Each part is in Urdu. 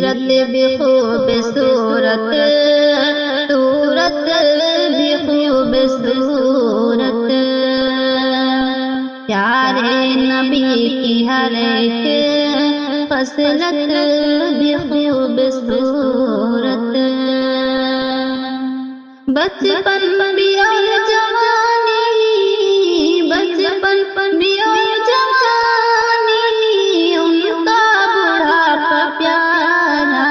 سیرت بھی خوبصورت، صورت بھی خوبصورت، پیارے نبی کی ہر ایک خصلت بھی خوبصورت، بچپن بھی اور جوانی، بچپن بھی اور جوانی، ان کا بڑھاپا پیارا،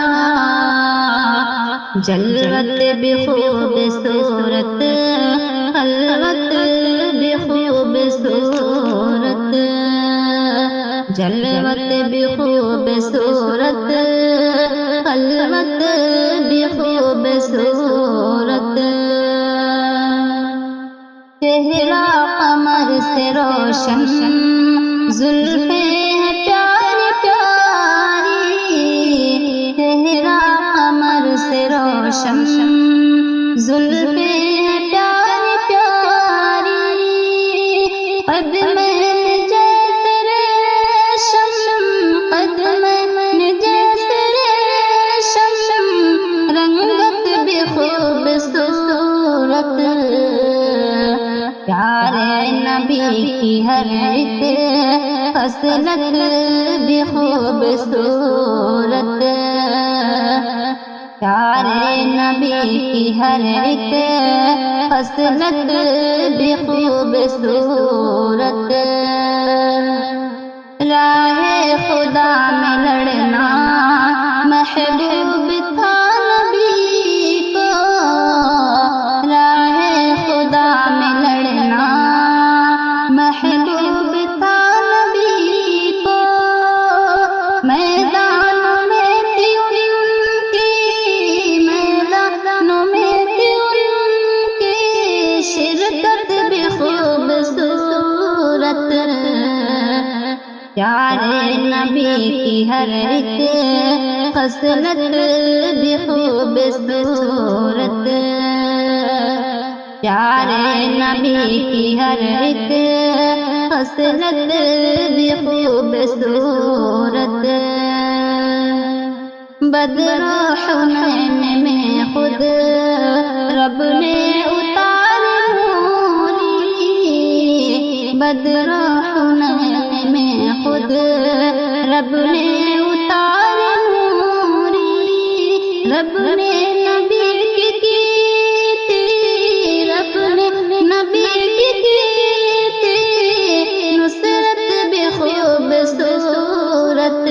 جلوت بھی خوبصورت، خلوت بھی خوبصورت، جلوت بھی خوبصورت، خلوت بھی خوبصورت، چہرہ قمر سے روشن، زلفیں ہیں پیاری پیاری، چہرہ قمر سے روشن، زلفیں ہیں پیاری پیاری، قد میں جیسے ریشم، قد میں جیسے ریشم، رنگت بھی خوبصورت، پیارے نبی کی ہر ایک خصلت بھی خوبصورت، پیارے نبی کی ہر ایک خصلت بھی خوبصورت، راہ خدا میں لڑنا محبوب تھا نبی کو، راہ خدا میں لڑنا محبوب تھا نبی کو، میدانوں میں تھی ان کی، میدانوں میں تھی ان کی شرکت بھی خوبصورت، پیارے نبی کی ہر ایک خصلت بھی خوبصورت، پیارے نبی کی ہر ایک خصلت بھی خوبصورت، بدر و حنین میں خود رب نے اتاری نوری، بدر و حنین میں خود رب نے اتاری نوری، رب نے نبی کی تھی، رب نے نبی کی تھی نصرت بھی خوبصورت،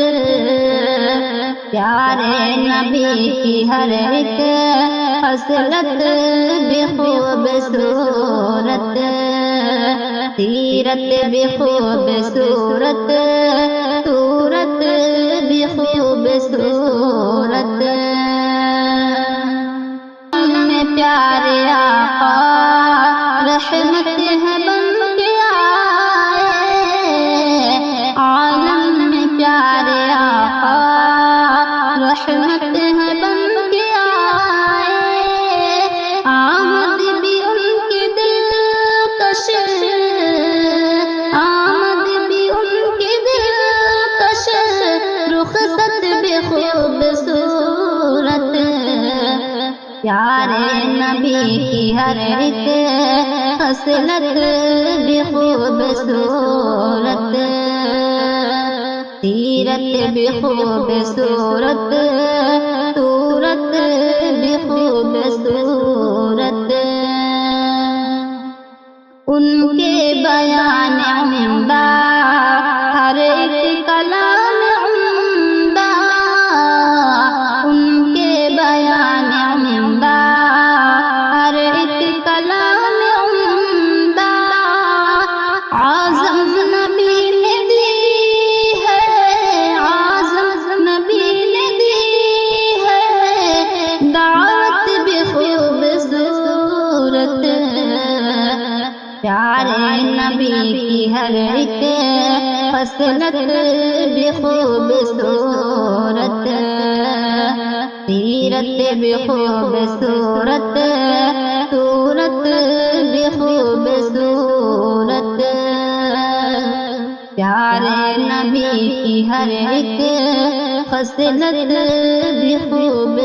پیارے نبی کی ہر ایک خصلت بھی خوبصورت، سیرت بھی خوبصورت، صورت بھی خوبصورت، میں پیارے آقا رحمت ہے بن کے آئے، عالم میں پیارے آقا رحمت ہے بن کے آئے، آمد بھی ان کی دلکش، آمد بھی ان کی دلکش، رخصت بھی خوبصورت، پیارے نبی کی ہر ایک خصلت بھی خوبصورت، سیرت بھی خوبصورت، صورت بھی خوبصورت، ان کے بیان عمدہ، ہر ایک کلام عمدہ، ان کے بیان عمدہ، ہر ایک کلام عمدہ، اعظم نبی نے دی ہے، اعظم نبی نے دی ہے دعوت بھی خوبصورت، پیارے نبی کی ہر ایک خصلت بھی خوبصورت، سیرت بھی خوبصورت، صورت بھی خوبصورت، پیارے نبی کی ہر ایک خصلت بھی خوب